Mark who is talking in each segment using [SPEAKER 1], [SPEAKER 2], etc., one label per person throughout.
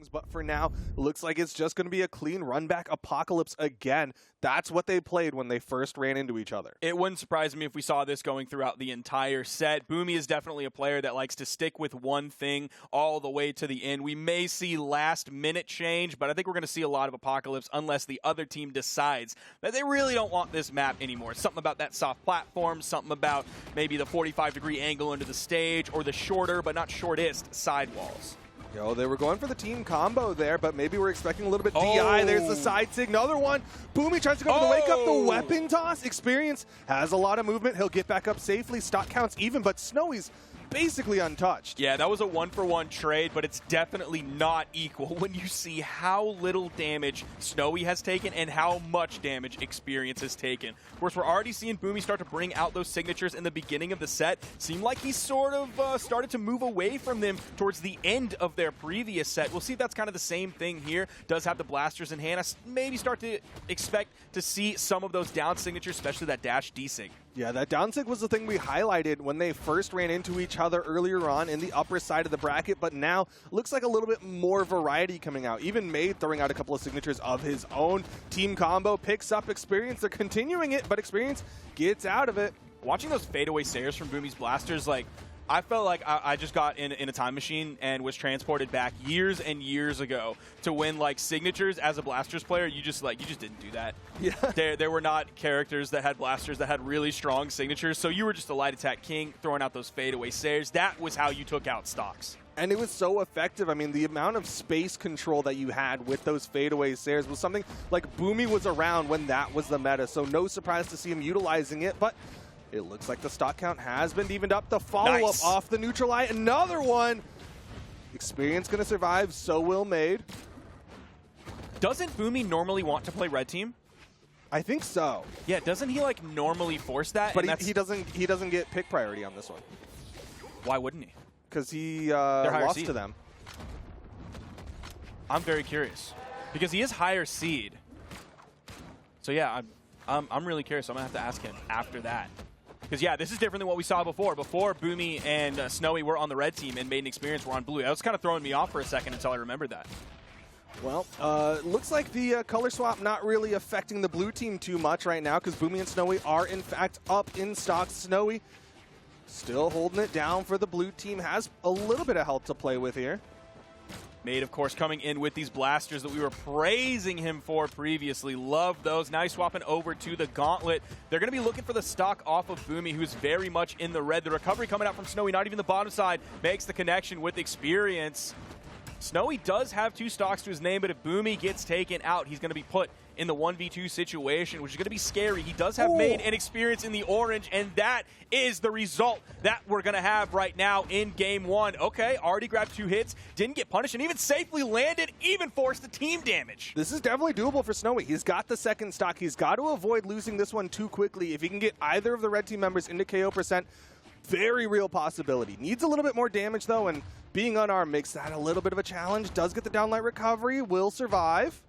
[SPEAKER 1] But for now, looks like it's just going to be a clean run back apocalypse again. That's what they played when they first ran into each other.
[SPEAKER 2] It wouldn't surprise me if we saw this going throughout the entire set. Boomie is definitely a player that likes to stick with one thing all the way to the end. We may see last-minute change, but I think we're going to see a lot of apocalypse unless the other team decides that they really don't want this map anymore. Something about that soft platform, something about maybe the 45-degree angle into the stage, or the shorter but not shortest sidewalls.
[SPEAKER 1] Yo, they were going for the team combo there, but maybe we're expecting a little bit DI. There's the side sig, another one. Boomie tries to go for the wake up, the weapon toss. Experience has a lot of movement. He'll get back up safely. Stock counts even, but Snowy's basically untouched.
[SPEAKER 2] Yeah, that was a one-for-one trade, but it's definitely not equal when you see how little damage Snowy has taken and how much damage Experience has taken. Of course, we're already seeing Boomie start to bring out those signatures in the beginning of the set. Seemed like he sort of started to move away from them towards the end of their previous set. We'll see if that's kind of the same thing here. Does have the blasters in hand. I maybe start to expect to see some of those down signatures, especially that dash D-sig.
[SPEAKER 1] Yeah, that down sig was the thing we highlighted when they first ran into each other earlier on in the upper side of the bracket, but now looks like a little bit more variety coming out. Even Maid throwing out a couple of signatures of his own. Team combo picks up Experience. They're continuing it, but Experience gets out of it.
[SPEAKER 2] Watching those fadeaway sayers from Boomie's blasters, like, I felt like I just got in a time machine and was transported back years and years ago to when, like, signatures as a blasters player, you just didn't do that. Yeah. There were not characters that had blasters that had really strong signatures, so you were just a light attack king throwing out those fadeaway sayers. That was how you took out stocks.
[SPEAKER 1] And it was so effective. I mean, the amount of space control that you had with those fadeaway sayers was something like Boomie was around when that was the meta, so no surprise to see him utilizing it, but it looks like the stock count has been evened up. The follow-up off the neutral eye. Another one. Experience going to survive. So will Maid.
[SPEAKER 2] Doesn't Boomie normally want to play red team?
[SPEAKER 1] I think so.
[SPEAKER 2] Yeah, doesn't he like normally force that?
[SPEAKER 1] But he doesn't get pick priority on this one.
[SPEAKER 2] Why wouldn't he?
[SPEAKER 1] Because he lost to them.
[SPEAKER 2] I'm very curious. Because he is higher seed. So yeah, I'm really curious. I'm going to have to ask him after that. Because, yeah, this is different than what we saw before. Before, Boomie and Snowy were on the red team and Maid and Experience were on blue. That was kind of throwing me off for a second until I remembered that.
[SPEAKER 1] Well, looks like the color swap not really affecting the blue team too much right now because Boomie and Snowy are, in fact, up in stock. Snowy still holding it down for the blue team. Has a little bit of health to play with here.
[SPEAKER 2] Maid, of course, coming in with these blasters that we were praising him for previously. Love those. Now he's swapping over to the gauntlet. They're going to be looking for the stock off of Boomie, who's very much in the red. The recovery coming out from Snowy, not even the bottom side, makes the connection with Experience. Snowy does have 2 stocks to his name, but if Boomie gets taken out, he's going to be put in the 1v2 situation, which is going to be scary. He does have Maid and Experience in the orange, and that is the result that we're going to have right now in Game 1. Okay, already grabbed 2 hits, didn't get punished, and even safely landed, even forced the team damage.
[SPEAKER 1] This is definitely doable for Snowy. He's got the second stock. He's got to avoid losing this one too quickly. If he can get either of the red team members into KO %, very real possibility. Needs a little bit more damage, though, and being unarmed makes that a little bit of a challenge. Does get the downlight recovery, will survive.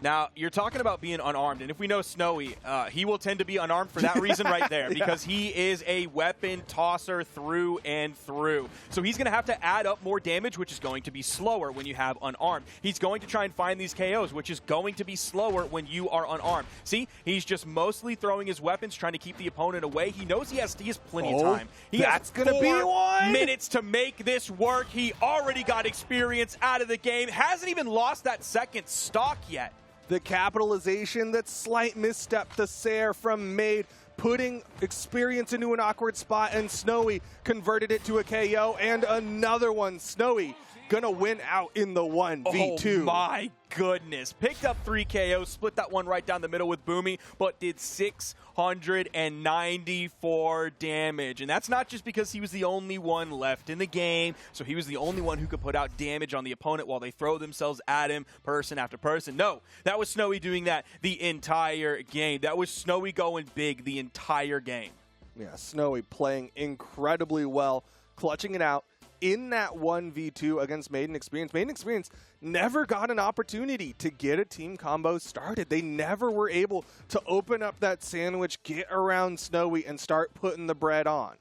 [SPEAKER 2] Now, you're talking about being unarmed, and if we know Snowy, he will tend to be unarmed for that reason right there, because he is a weapon tosser through and through. So he's going to have to add up more damage, which is going to be slower when you have unarmed. He's going to try and find these KOs, which is going to be slower when you are unarmed. See, he's just mostly throwing his weapons, trying to keep the opponent away. He knows he has plenty of time. He has 4 minutes to make this work. He already got Experience out of the game. Hasn't even lost that second stock yet.
[SPEAKER 1] The capitalization, that slight misstep, the Sair from Maid, putting Experience into an awkward spot, and Snowy converted it to a KO, and another one. Snowy gonna win out in the 1v2.
[SPEAKER 2] Oh my goodness. Picked up 3 KOs, split that one right down the middle with Boomie, but did 694 damage. And that's not just because he was the only one left in the game, so he was the only one who could put out damage on the opponent while they throw themselves at him person after person. No, that was Snowy doing that the entire game. That was Snowy going big the entire game.
[SPEAKER 1] Yeah, Snowy playing incredibly well, clutching it out in that 1v2 against Maid and Experience. Maid and Experience never got an opportunity to get a team combo started. They never were able to open up that sandwich, get around Snowy, and start putting the bread on.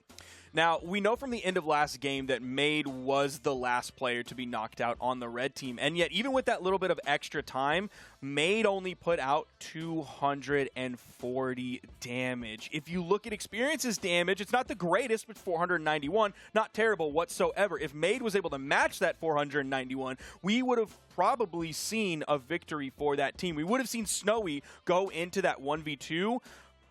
[SPEAKER 2] Now, we know from the end of last game that Maid was the last player to be knocked out on the red team, and yet even with that little bit of extra time, Maid only put out 240 damage. If you look at Experience's damage, it's not the greatest, but 491, not terrible whatsoever. If Maid was able to match that 491, we would have probably seen a victory for that team. We would have seen Snowy go into that 1v2,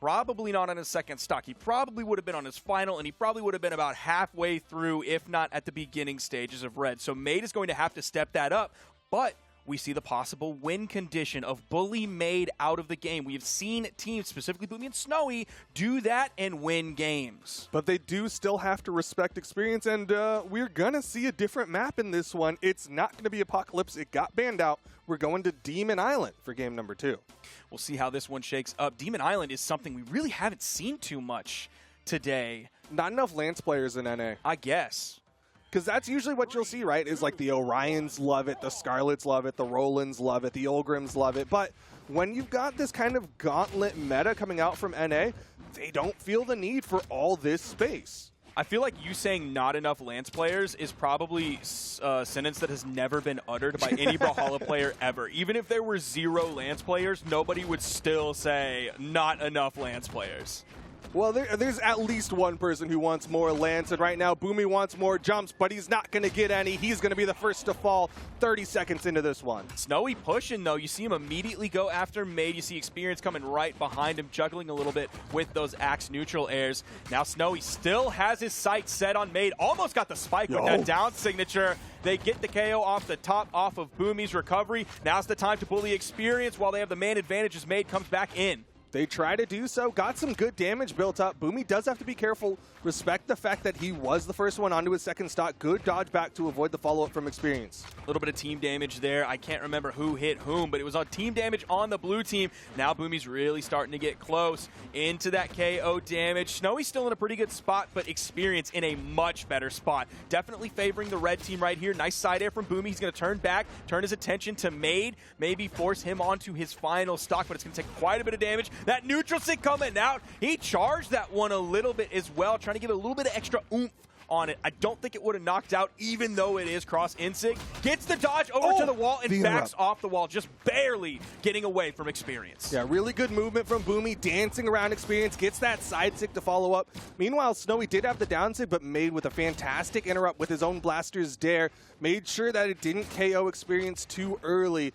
[SPEAKER 2] probably not on his second stock. He probably would have been on his final, and he probably would have been about halfway through, if not at the beginning stages of red. So Maid is going to have to step that up, but we see the possible win condition of bully Maid out of the game. We have seen teams, specifically Boomie and Snowy, do that and win games.
[SPEAKER 1] But they do still have to respect Experience, and we're going to see a different map in this one. It's not going to be Apocalypse. It got banned out. We're going to Demon Island for game number 2.
[SPEAKER 2] We'll see how this one shakes up. Demon Island is something we really haven't seen too much today.
[SPEAKER 1] Not enough Lance players in NA.
[SPEAKER 2] I guess.
[SPEAKER 1] Because that's usually what you'll see, right? Is like the Orions love it, the Scarlets love it, the Rolands love it, the Olgrims love it. But when you've got this kind of gauntlet meta coming out from NA, they don't feel the need for all this space.
[SPEAKER 2] I feel like you saying not enough Lance players is probably a sentence that has never been uttered by any Brawlhalla player ever. Even if there were 0 Lance players, nobody would still say not enough Lance players.
[SPEAKER 1] Well, there's at least one person who wants more Lance, and right now Boomie wants more jumps, but he's not going to get any. He's going to be the first to fall 30 seconds into this one.
[SPEAKER 2] Snowy pushing, though. You see him immediately go after Maid. You see Experience coming right behind him, juggling a little bit with those axe neutral airs. Now Snowy still has his sights set on Maid. Almost got the spike with that down signature. They get the KO off the top, off of Boomie's recovery. Now's the time to bully Experience while they have the man advantage as Maid comes back in.
[SPEAKER 1] They try to do so, got some good damage built up. Boomie does have to be careful, respect the fact that he was the first one onto his second stock. Good dodge back to avoid the follow-up from Experience.
[SPEAKER 2] A little bit of team damage there. I can't remember who hit whom, but it was on team damage on the blue team. Now Boomie's really starting to get close into that KO damage. Snowy's still in a pretty good spot, but Experience in a much better spot. Definitely favoring the red team right here. Nice side air from Boomie. He's going to turn back, turn his attention to Maid, maybe force him onto his final stock, but it's going to take quite a bit of damage. That neutral stick coming out. He charged that one a little bit as well, trying to give it a little bit of extra oomph on it. I don't think it would have knocked out, even though it is cross insig. Gets the dodge over to the wall and backs off the wall, just barely getting away from Experience.
[SPEAKER 1] Yeah, really good movement from Boomie, dancing around Experience, gets that side stick to follow up. Meanwhile, Snowy did have the down sig, but Maid with a fantastic interrupt with his own Blaster's Dare, made sure that it didn't KO Experience too early.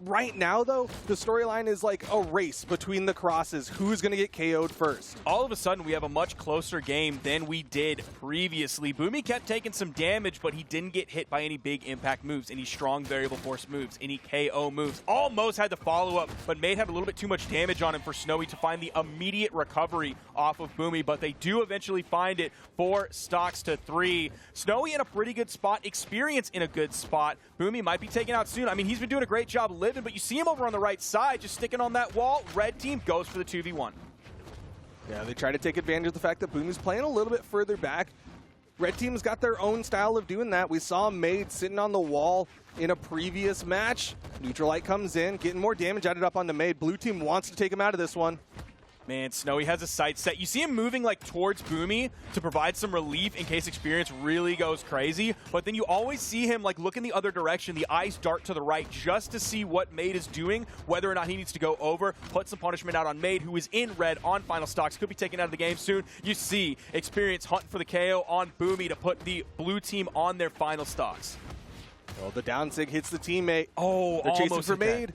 [SPEAKER 1] Right now, though, the storyline is like a race between the crosses. Who's going to get KO'd first?
[SPEAKER 2] All of a sudden, we have a much closer game than we did previously. Boomie kept taking some damage, but he didn't get hit by any big impact moves, any strong variable force moves, any KO moves. Almost had the follow-up, but Maid had a little bit too much damage on him for Snowy to find the immediate recovery off of Boomie, but they do eventually find it 4 stocks to 3. Snowy in a pretty good spot, Experience in a good spot. Boomie might be taken out soon. I mean, he's been doing a great job living, but you see him over on the right side, just sticking on that wall. Red team goes for the 2v1.
[SPEAKER 1] Yeah, they try to take advantage of the fact that Boomie's playing a little bit further back. Red team's got their own style of doing that. We saw Maid sitting on the wall in a previous match. Neutralite comes in, getting more damage added up onto Maid. Blue team wants to take him out of this one.
[SPEAKER 2] Man, Snowy has a sight set. You see him moving like towards Boomie to provide some relief in case Experience really goes crazy, but then you always see him like look in the other direction, the eyes dart to the right just to see what Maid is doing, whether or not he needs to go over, put some punishment out on Maid, who is in red on final stocks, could be taken out of the game soon. You see Experience hunting for the KO on Boomie to put the blue team on their final stocks.
[SPEAKER 1] Well, the down sig hits the teammate.
[SPEAKER 2] Oh,
[SPEAKER 1] they're chasing for Maid.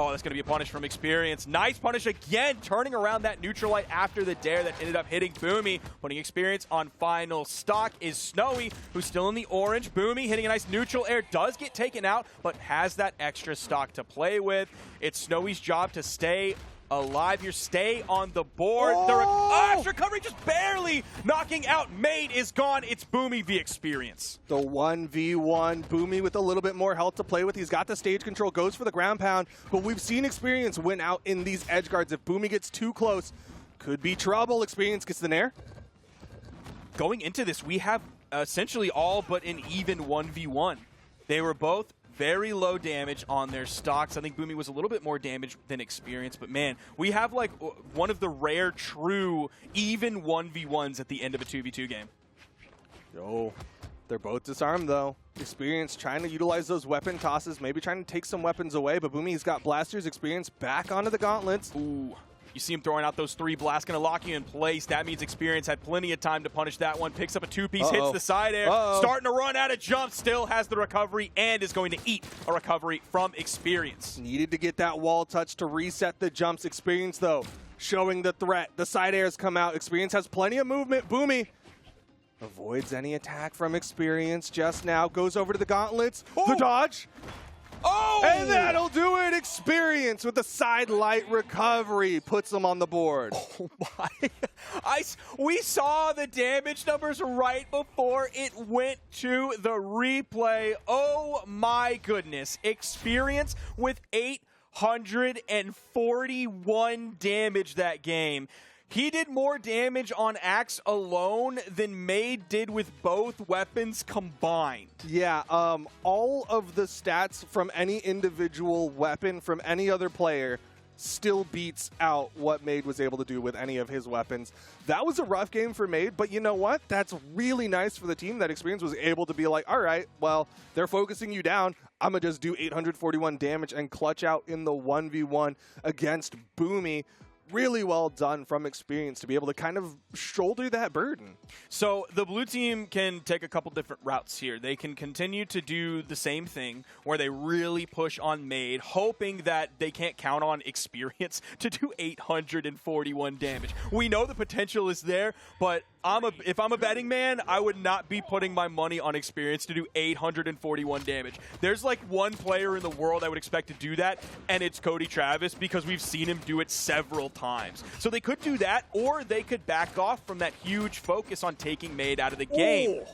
[SPEAKER 2] Oh, that's going to be a punish from Experience. Nice punish again, turning around that Neutralite after the dare that ended up hitting Boomie. Putting Experience on final stock is Snowy, who's still in the orange. Boomie hitting a nice neutral air, does get taken out, but has that extra stock to play with. It's Snowy's job to stay alive here, stay on the board. The recovery just barely knocking out Maid is gone. It's Boomie v Experience.
[SPEAKER 1] The 1v1, Boomie with a little bit more health to play with. He's got the stage control, goes for the ground pound, but we've seen Experience win out in these edge guards. If Boomie gets too close, could be trouble. Experience gets the nair.
[SPEAKER 2] Going into this, we have essentially all but an even 1v1. They were both very low damage on their stocks. I think Boomie was a little bit more damage than Experience, but man, we have like one of the rare true even 1v1s at the end of a 2v2 game.
[SPEAKER 1] Yo, they're both disarmed though. Experience trying to utilize those weapon tosses, maybe trying to take some weapons away, but Boomie's got blasters. Experience back onto the gauntlets.
[SPEAKER 2] Ooh. You see him throwing out those 3 blasts, going to lock you in place. That means Experience had plenty of time to punish that one. Picks up a 2-piece, hits the side air, starting to run out of jump, still has the recovery, and is going to eat a recovery from Experience.
[SPEAKER 1] Needed to get that wall touch to reset the jumps. Experience, though, showing the threat. The side airs come out. Experience has plenty of movement. Boomie avoids any attack from Experience just now. Goes over to the gauntlets. The dodge.
[SPEAKER 2] Oh!
[SPEAKER 1] And that'll do it. Experience with the side light recovery puts them on the board.
[SPEAKER 2] Oh my. We saw the damage numbers right before it went to the replay. Oh my goodness. Experience with 841 damage that game. He did more damage on Axe alone than Maid did with both weapons combined.
[SPEAKER 1] Yeah, all of the stats from any individual weapon from any other player still beats out what Maid was able to do with any of his weapons. That was a rough game for Maid, but you know what? That's really nice for the team that Experience was able to be like, all right, well, they're focusing you down. I'm going to just do 841 damage and clutch out in the 1v1 against Boomie. Really well done from Experience to be able to kind of shoulder that burden.
[SPEAKER 2] So the blue team can take a couple different routes here. They can continue to do the same thing where they really push on Maid, hoping that they can't count on Experience to do 841 damage. We know the potential is there, but if I'm a betting man, I would not be putting my money on Experience to do 841 damage. There's like one player in the world I would expect to do that, and it's Cody Travis, because we've seen him do it several times. So they could do that, or they could back off from that huge focus on taking Maid out of the game.
[SPEAKER 1] Ooh.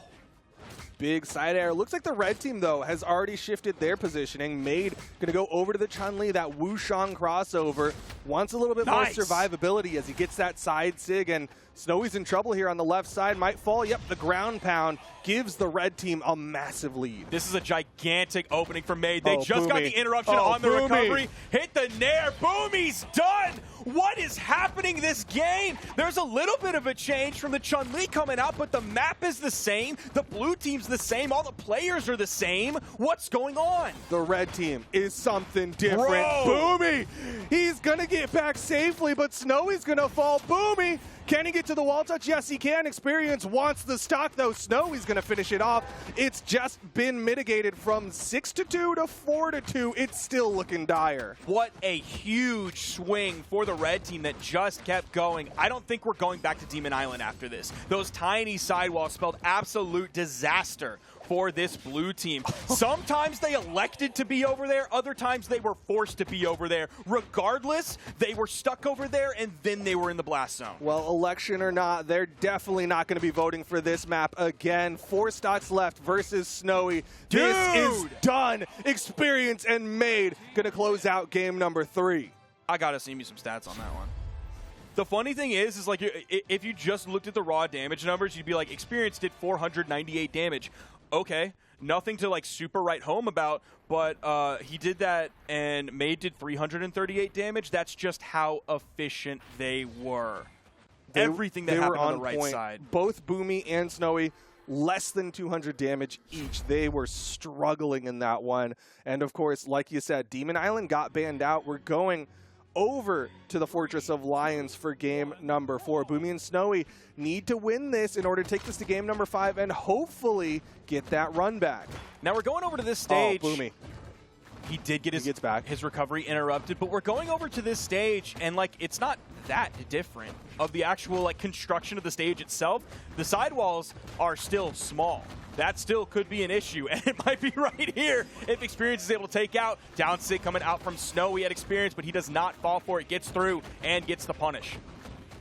[SPEAKER 1] Big side air. Looks like the red team, though, has already shifted their positioning. Maid going to go over to the Chun-Li, that Wushang crossover. Wants a little bit more survivability as he gets that side sig, and Snowy's in trouble here on the left side. Might fall. Yep, the ground pound gives the red team a massive lead.
[SPEAKER 2] This is a gigantic opening for Maid. They just got the interruption on the recovery. Hit the nair. Boomie's done. What is happening this game? There's a little bit of a change from the Chun-Li coming out, but the map is the same. The blue team's the same. All the players are the same. What's going on?
[SPEAKER 1] The red team is something different.
[SPEAKER 2] Bro.
[SPEAKER 1] Boomie, he's going to get back safely, but Snowy's going to fall. Boomie, can he get to the wall touch? Yes, he can. Experience wants the stock, though. Snowy's going to finish it off. It's just been mitigated from 6-2 to 4-2. It's still looking dire.
[SPEAKER 2] What a huge swing for the red team that just kept going. I don't think we're going back to Demon Island after this. Those tiny sidewalls spelled absolute disaster for this blue team. Sometimes they elected to be over there, other times they were forced to be over there. Regardless, they were stuck over there, and then they were in the blast zone.
[SPEAKER 1] Well, election or not, they're definitely not going to be voting for this map again. 4 stocks left versus Snowy. This is done. Experience and Maid going to close out game number 3.
[SPEAKER 2] I got to see me some stats on that one. The funny thing is like, if you just looked at the raw damage numbers, you'd be like, Experience did 498 damage. Okay, nothing to like super write home about, but he did that, and Maid did 338 damage. That's just how efficient they were. Everything that happened on the right side.
[SPEAKER 1] Both Boomie and Snowy, less than 200 damage each. They were struggling in that one. And of course, like you said, Demon Island got banned out. We're going over to the Fortress of Lions for game number 4. Boomie and Snowy need to win this in order to take this to game number 5 and hopefully get that run back.
[SPEAKER 2] Now we're going over to this stage.
[SPEAKER 1] Oh, Boomie.
[SPEAKER 2] He did get his recovery interrupted, but we're going over to this stage, and like, it's not that different of the actual like construction of the stage itself. The sidewalls are still small. That still could be an issue, and it might be right here if Experience is able to take out. Down sig coming out from Snowy at Experience, but he does not fall for it, gets through, and gets the punish.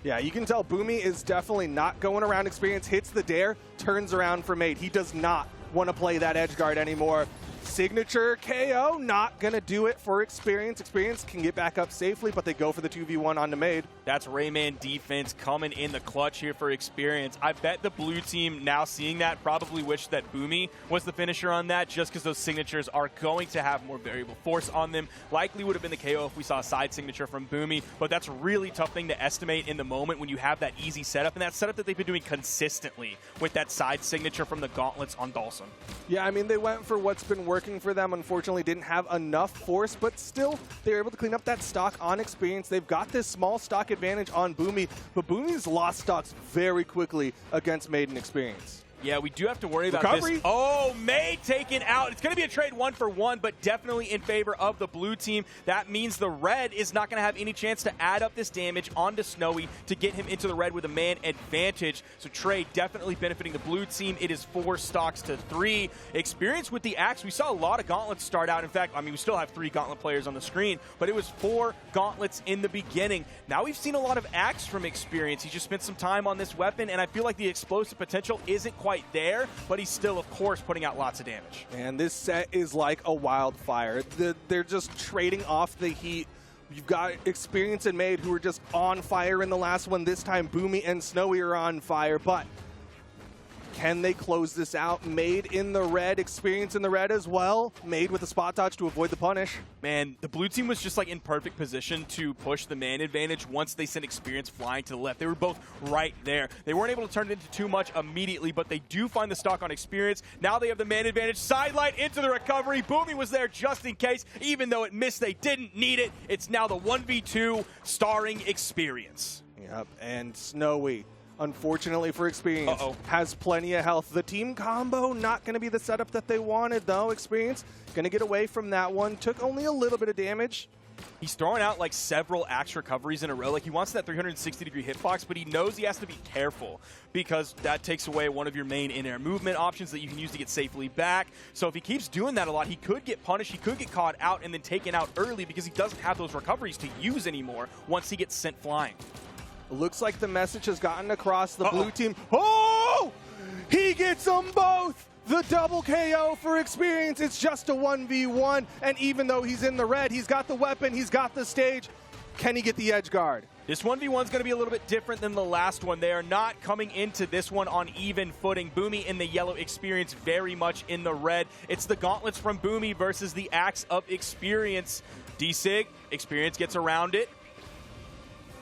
[SPEAKER 1] Yeah, you can tell Boomie is definitely not going around Experience, hits the dare, turns around for Maid. He does not want to play that edge guard anymore. Signature KO, not going to do it for Experience. Experience can get back up safely, but they go for the 2v1 on the Maid.
[SPEAKER 2] That's Rayman defense coming in the clutch here for Experience. I bet the blue team, now seeing that, probably wish that Boomie was the finisher on that, just because those signatures are going to have more variable force on them. Likely would have been the KO if we saw a side signature from Boomie, but that's a really tough thing to estimate in the moment when you have that easy setup, and that setup that they've been doing consistently with that side signature from the gauntlets on Dawson.
[SPEAKER 1] Yeah, I mean, they went for what's been working for them. Unfortunately, didn't have enough force, but still, they were able to clean up that stock on Experience. They've got this small stock advantage on Boomie, but Boomie's lost stocks very quickly against Maid and Experience.
[SPEAKER 2] Yeah, we do have to worry about
[SPEAKER 1] Recovery.
[SPEAKER 2] this. Oh, Maid taken out. It's going to be a trade 1-for-1, but definitely in favor of the blue team. That means the red is not going to have any chance to add up this damage onto Snowy to get him into the red with a man advantage. So trade definitely benefiting the blue team. It is 4 stocks to 3. Experience with the axe. We saw a lot of gauntlets start out. In fact, I mean, we still have 3 gauntlet players on the screen, but it was 4 gauntlets in the beginning. Now we've seen a lot of axe from Experience. He just spent some time on this weapon, and I feel like the explosive potential isn't quite there, but he's still, of course, putting out lots of damage.
[SPEAKER 1] And this set is like a wildfire. They're just trading off the heat. You've got Experience and Maid who are just on fire in the last one. This time, Boomie and Snowy are on fire, but can they close this out? Maid in the red, Experience in the red as well. Maid with a spot dodge to avoid the punish.
[SPEAKER 2] Man, the blue team was just like in perfect position to push the man advantage once they sent Experience flying to the left. They were both right there. They weren't able to turn it into too much immediately, but they do find the stock on Experience. Now they have the man advantage. Sidelight into the recovery. Boomie was there just in case. Even though it missed, they didn't need it. It's now the 1v2 starring Experience.
[SPEAKER 1] Yep, and Snowy, unfortunately for Experience, has plenty of health. The team combo not going to be the setup that they wanted, though. Experience going to get away from that one. Took only a little bit of damage.
[SPEAKER 2] He's throwing out like several axe recoveries in a row. Like he wants that 360-degree hitbox, but he knows he has to be careful because that takes away one of your main in-air movement options that you can use to get safely back. So if he keeps doing that a lot, he could get punished, he could get caught out and then taken out early because he doesn't have those recoveries to use anymore once he gets sent flying.
[SPEAKER 1] Looks like the message has gotten across the blue team. Oh! He gets them both! The double KO for Experience. It's just a 1v1, and even though he's in the red, he's got the weapon, he's got the stage. Can he get the edge guard?
[SPEAKER 2] This 1v1 is going to be a little bit different than the last one. They are not coming into this one on even footing. Boomie in the yellow, Experience very much in the red. It's the gauntlets from Boomie versus the axe of Experience. D-Sig, Experience gets around it.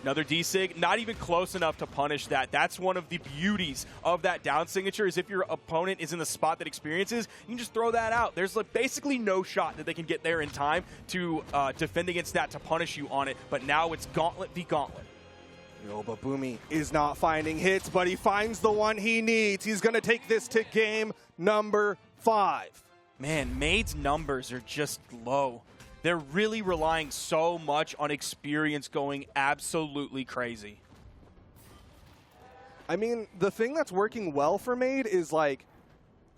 [SPEAKER 2] Another D-Sig, not even close enough to punish that. That's one of the beauties of that down signature is if your opponent is in the spot that Experience is, you can just throw that out. There's like basically no shot that they can get there in time to defend against that to punish you on it. But now it's gauntlet v gauntlet.
[SPEAKER 1] Yo, but Boomie is not finding hits, but he finds the one he needs. He's going to take this to game number 5.
[SPEAKER 2] Man, Maid's numbers are just low. They're really relying so much on Experience going absolutely crazy.
[SPEAKER 1] I mean, the thing that's working well for Maid is, like,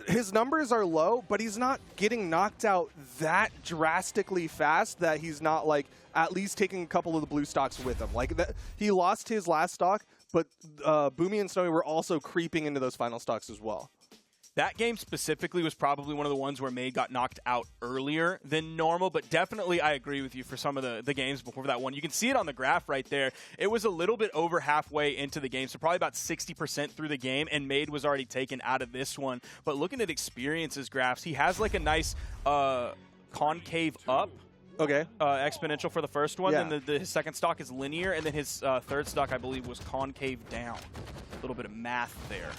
[SPEAKER 1] his numbers are low, but he's not getting knocked out that drastically fast that he's not, like, at least taking a couple of the blue stocks with him. Like, he lost his last stock, but Boomie and Snowy were also creeping into those final stocks as well.
[SPEAKER 2] That game specifically was probably one of the ones where Maid got knocked out earlier than normal, but definitely I agree with you for some of the games before that one. You can see it on the graph right there. It was a little bit over halfway into the game, so probably about 60% through the game, and Maid was already taken out of this one. But looking at Experience's graphs, he has like a nice concave up.
[SPEAKER 1] Okay.
[SPEAKER 2] Exponential for the first one,
[SPEAKER 1] yeah.
[SPEAKER 2] Then his second stock is linear, and then his third stock, I believe, was concave down. A little bit of math there.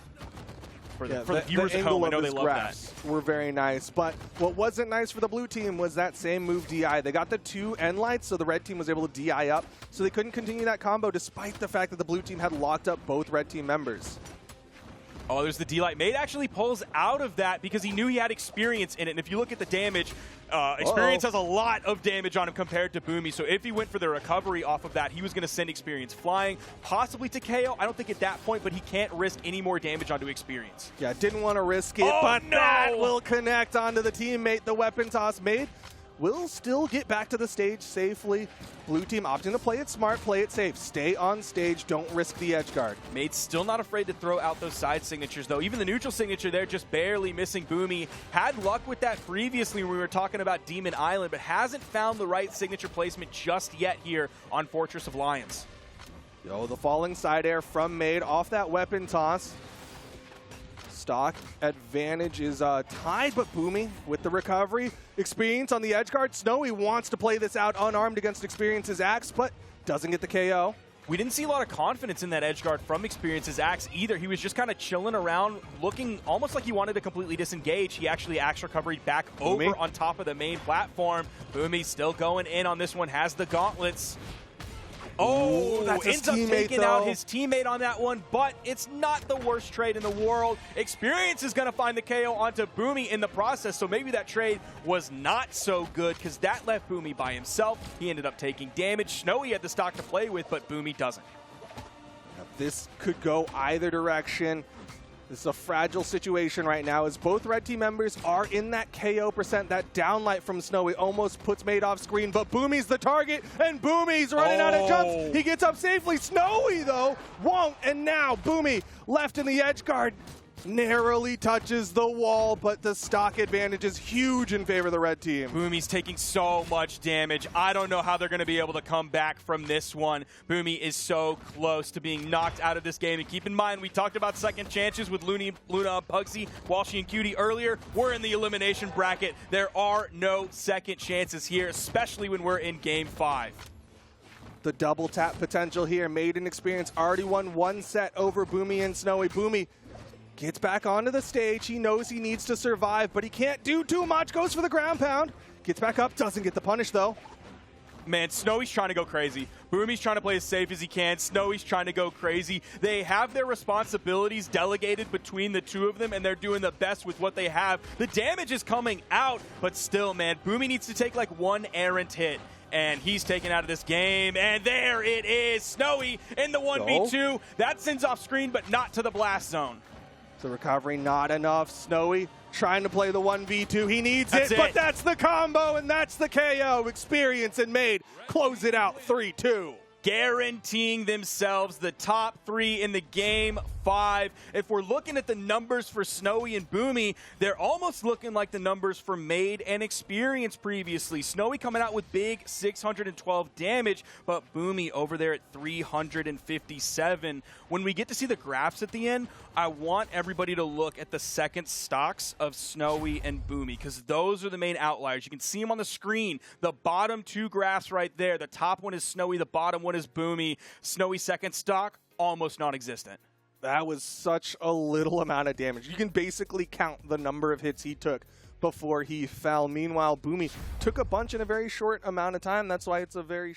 [SPEAKER 2] For the viewers at home, I know they love that.
[SPEAKER 1] Were very nice, but what wasn't nice for the blue team was that same move DI. They got the 2 end lights, so the red team was able to DI up, so they couldn't continue that combo despite the fact that the blue team had locked up both red team members.
[SPEAKER 2] Oh, there's the D-Light. Maid actually pulls out of that because he knew he had Experience in it. And if you look at the damage, Experience has a lot of damage on him compared to Boomie. So if he went for the recovery off of that, he was going to send Experience flying, possibly to KO. I don't think at that point, but he can't risk any more damage onto Experience.
[SPEAKER 1] Yeah, didn't want to risk it, but that will connect onto the teammate. The weapon toss Maid will still get back to the stage safely. Blue team opting to play it smart, play it safe. Stay on stage, don't risk the edge guard.
[SPEAKER 2] Maid's still not afraid to throw out those side signatures, though. Even the neutral signature there, just barely missing Boomie. Had luck with that previously when we were talking about Demon Island, but hasn't found the right signature placement just yet here on Fortress of Lions.
[SPEAKER 1] Yo, the falling side air from Maid off that weapon toss. Stock advantage is tied, but Boomie with the recovery. Experience on the edge guard. Snowy wants to play this out unarmed against Experience's axe, but doesn't get the KO.
[SPEAKER 2] We didn't see a lot of confidence in that edge guard from Experience's axe either. He was just kind of chilling around, looking almost like he wanted to completely disengage. He actually axe recovered back over on top of the main platform. Boomie still going in on this one, has the gauntlets. Oh,
[SPEAKER 1] that's
[SPEAKER 2] ends up taking out his teammate on that one, but it's not the worst trade in the world. Experience is going to find the KO onto Boomie in the process, so maybe that trade was not so good because that left Boomie by himself. He ended up taking damage. Snowy had the stock to play with, but Boomie doesn't.
[SPEAKER 1] Now, this could go either direction. This is a fragile situation right now as both red team members are in that KO percent. That downlight from Snowy almost puts Maid off screen, but Boomie's the target, and Boomie's running out of jumps. He gets up safely. Snowy, though, won't, and now Boomie left in the edge guard. Narrowly touches the wall, but the stock advantage is huge in favor of the red team.
[SPEAKER 2] Boomie's taking so much damage. I don't know how they're going to be able to come back from this one. Boomie is so close to being knocked out of this game. And keep in mind, we talked about second chances with Luna, Pugsy, Walshy, and Cutie earlier. We're in the elimination bracket. There are no second chances here, especially when we're in Game 5.
[SPEAKER 1] The double tap potential here. Maid and Experience already won one set over Boomie and Snowy. Boomie gets back onto the stage. He knows he needs to survive, but he can't do too much. Goes for the ground pound. Gets back up. Doesn't get the punish, though.
[SPEAKER 2] Man, Snowy's trying to go crazy. Boomie's trying to play as safe as he can. Snowy's trying to go crazy. They have their responsibilities delegated between the two of them, and they're doing the best with what they have. The damage is coming out, but still, man, Boomie needs to take like one errant hit. And he's taken out of this game. And there it is. Snowy in the 1v2. That sends off screen, but not to the blast zone.
[SPEAKER 1] The recovery not enough. Snowy trying to play the 1v2. He needs it, but that's the combo, and that's the KO. Experience and Maid close it out 3-2.
[SPEAKER 2] Guaranteeing themselves the top 3 in the Game 5. If we're looking at the numbers for Snowy and Boomie, they're almost looking like the numbers for Maid and Experience previously. Snowy coming out with big 612 damage, but Boomie over there at 357. When we get to see the graphs at the end, I want everybody to look at the second stocks of Snowy and Boomie because those are the main outliers. You can see them on the screen. The bottom 2 graphs right there. The top one is Snowy, the bottom one is Boomie. Snowy second stock, almost non-existent.
[SPEAKER 1] That was such a little amount of damage. You can basically count the number of hits he took before he fell. Meanwhile, Boomie took a bunch in a very short amount of time. That's why it's a very